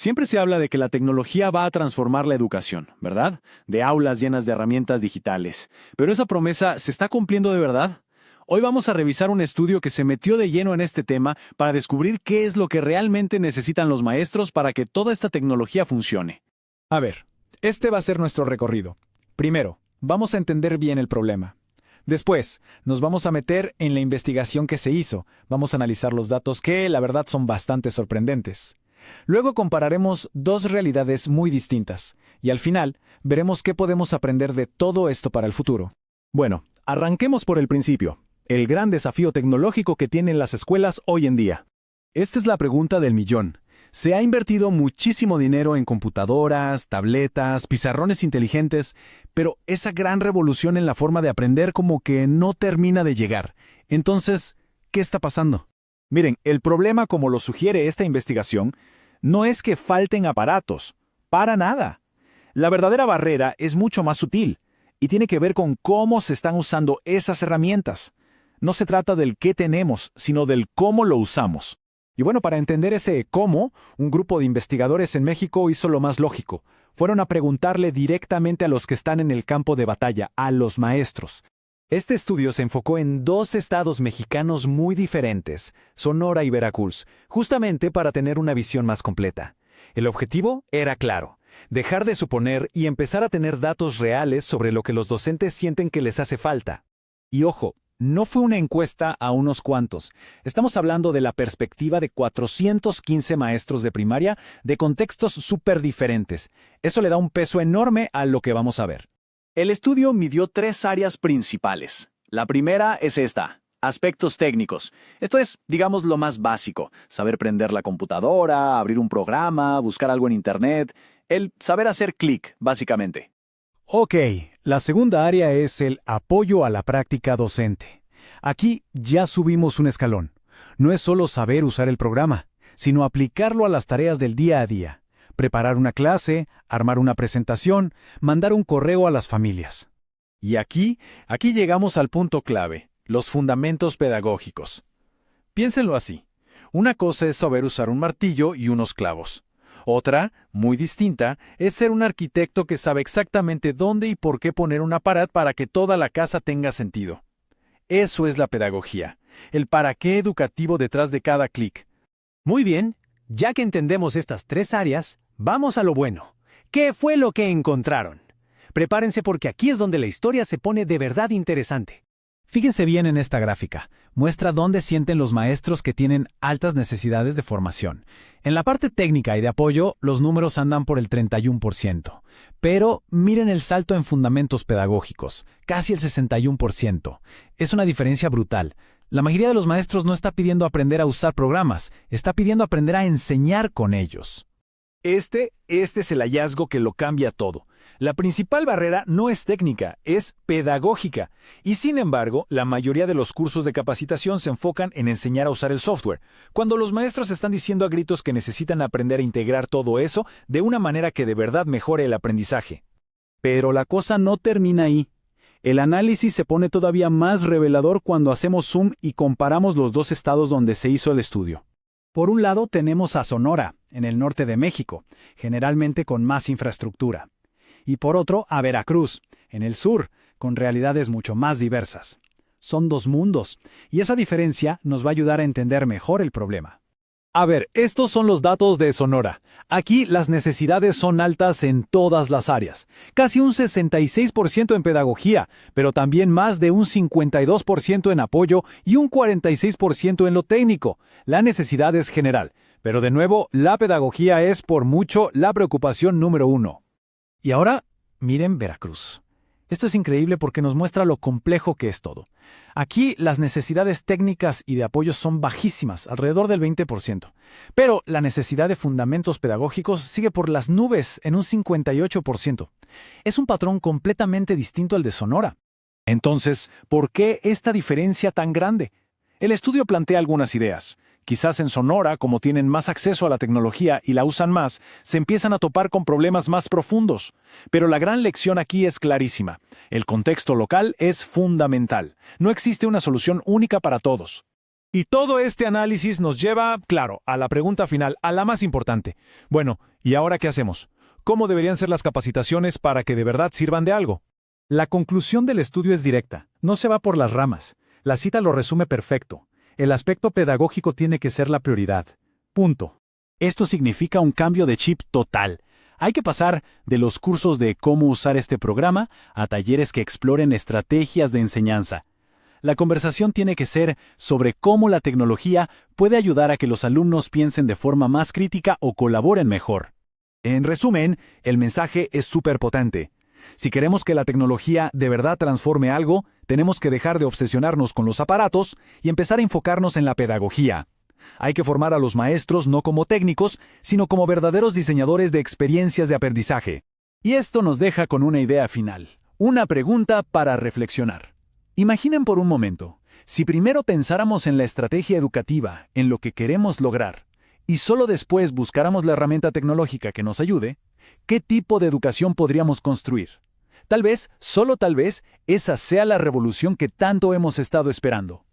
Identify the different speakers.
Speaker 1: Siempre se habla de que la tecnología va a transformar la educación, ¿verdad? De aulas llenas de herramientas digitales. ¿Pero esa promesa se está cumpliendo de verdad? Hoy vamos a revisar un estudio que se metió de lleno en este tema para descubrir qué es lo que realmente necesitan los maestros para que toda esta tecnología funcione.
Speaker 2: A ver, este va a ser nuestro recorrido. Primero, vamos a entender bien el problema. Después, nos vamos a meter en la investigación que se hizo. Vamos a analizar los datos que, la verdad, son bastante sorprendentes. Luego compararemos dos realidades muy distintas. Y al final, veremos qué podemos aprender de todo esto para el futuro.
Speaker 1: Bueno, arranquemos por el principio. El gran desafío tecnológico que tienen las escuelas hoy en día. Esta es la pregunta del millón. Se ha invertido muchísimo dinero en computadoras, tabletas, pizarrones inteligentes, pero esa gran revolución en la forma de aprender como que no termina de llegar. Entonces, ¿qué está pasando? Miren, el problema, como lo sugiere esta investigación, no es que falten aparatos, para nada. La verdadera barrera es mucho más sutil y tiene que ver con cómo se están usando esas herramientas. No se trata del qué tenemos, sino del cómo lo usamos. Y bueno, para entender ese cómo, un grupo de investigadores en México hizo lo más lógico. Fueron a preguntarle directamente a los que están en el campo de batalla, a los maestros. Este estudio se enfocó en dos estados mexicanos muy diferentes, Sonora y Veracruz, justamente para tener una visión más completa. El objetivo era claro: dejar de suponer y empezar a tener datos reales sobre lo que los docentes sienten que les hace falta. Y ojo, no fue una encuesta a unos cuantos. Estamos hablando de la perspectiva de 415 maestros de primaria de contextos súper diferentes. Eso le da un peso enorme a lo que vamos a ver. El estudio midió tres áreas principales. La primera es esta: aspectos técnicos. Esto es, digamos, lo más básico. Saber prender la computadora, abrir un programa, buscar algo en Internet. El saber hacer clic, básicamente. Ok, la segunda área es el apoyo a la práctica docente. Aquí ya subimos un escalón. No es solo saber usar el programa, sino aplicarlo a las tareas del día a día. Preparar una clase, armar una presentación, mandar un correo a las familias. Y aquí llegamos al punto clave: los fundamentos pedagógicos. Piénsenlo así. Una cosa es saber usar un martillo y unos clavos. Otra, muy distinta, es ser un arquitecto que sabe exactamente dónde y por qué poner una pared para que toda la casa tenga sentido. Eso es la pedagogía, el para qué educativo detrás de cada clic.
Speaker 3: Muy bien, ya que entendemos estas tres áreas, vamos a lo bueno. ¿Qué fue lo que encontraron? Prepárense porque aquí es donde la historia se pone de verdad interesante.
Speaker 2: Fíjense bien en esta gráfica. Muestra dónde sienten los maestros que tienen altas necesidades de formación. En la parte técnica y de apoyo, los números andan por el 31%. Pero miren el salto en fundamentos pedagógicos, casi el 61%. Es una diferencia brutal. La mayoría de los maestros no está pidiendo aprender a usar programas, está pidiendo aprender a enseñar con ellos.
Speaker 1: Este es el hallazgo que lo cambia todo. La principal barrera no es técnica, es pedagógica. Y sin embargo, la mayoría de los cursos de capacitación se enfocan en enseñar a usar el software, cuando los maestros están diciendo a gritos que necesitan aprender a integrar todo eso de una manera que de verdad mejore el aprendizaje. Pero la cosa no termina ahí. El análisis se pone todavía más revelador cuando hacemos zoom y comparamos los dos estados donde se hizo el estudio. Por un lado tenemos a Sonora, en el norte de México, generalmente con más infraestructura. Y por otro, a Veracruz, en el sur, con realidades mucho más diversas. Son dos mundos, y esa diferencia nos va a ayudar a entender mejor el problema. A ver, estos son los datos de Sonora. Aquí las necesidades son altas en todas las áreas. Casi un 66% en pedagogía, pero también más de un 52% en apoyo y un 46% en lo técnico. La necesidad es general, pero de nuevo, la pedagogía es por mucho la preocupación número uno. Y ahora, miren Veracruz. Esto es increíble porque nos muestra lo complejo que es todo. Aquí las necesidades técnicas y de apoyo son bajísimas, alrededor del 20%. Pero la necesidad de fundamentos pedagógicos sigue por las nubes en un 58%. Es un patrón completamente distinto al de Sonora. Entonces, ¿por qué esta diferencia tan grande? El estudio plantea algunas ideas. Quizás en Sonora, como tienen más acceso a la tecnología y la usan más, se empiezan a topar con problemas más profundos. Pero la gran lección aquí es clarísima. El contexto local es fundamental. No existe una solución única para todos. Y todo este análisis nos lleva, claro, a la pregunta final, a la más importante. Bueno, ¿y ahora qué hacemos? ¿Cómo deberían ser las capacitaciones para que de verdad sirvan de algo? La conclusión del estudio es directa, no se va por las ramas. La cita lo resume perfecto. El aspecto pedagógico tiene que ser la prioridad. Punto. Esto significa un cambio de chip total. Hay que pasar de los cursos de cómo usar este programa a talleres que exploren estrategias de enseñanza. La conversación tiene que ser sobre cómo la tecnología puede ayudar a que los alumnos piensen de forma más crítica o colaboren mejor. En resumen, el mensaje es súper potente. Si queremos que la tecnología de verdad transforme algo, tenemos que dejar de obsesionarnos con los aparatos y empezar a enfocarnos en la pedagogía. Hay que formar a los maestros no como técnicos, sino como verdaderos diseñadores de experiencias de aprendizaje. Y esto nos deja con una idea final, una pregunta para reflexionar. Imaginen por un momento, si primero pensáramos en la estrategia educativa, en lo que queremos lograr, y solo después buscáramos la herramienta tecnológica que nos ayude, ¿qué tipo de educación podríamos construir? Tal vez, solo tal vez, esa sea la revolución que tanto hemos estado esperando.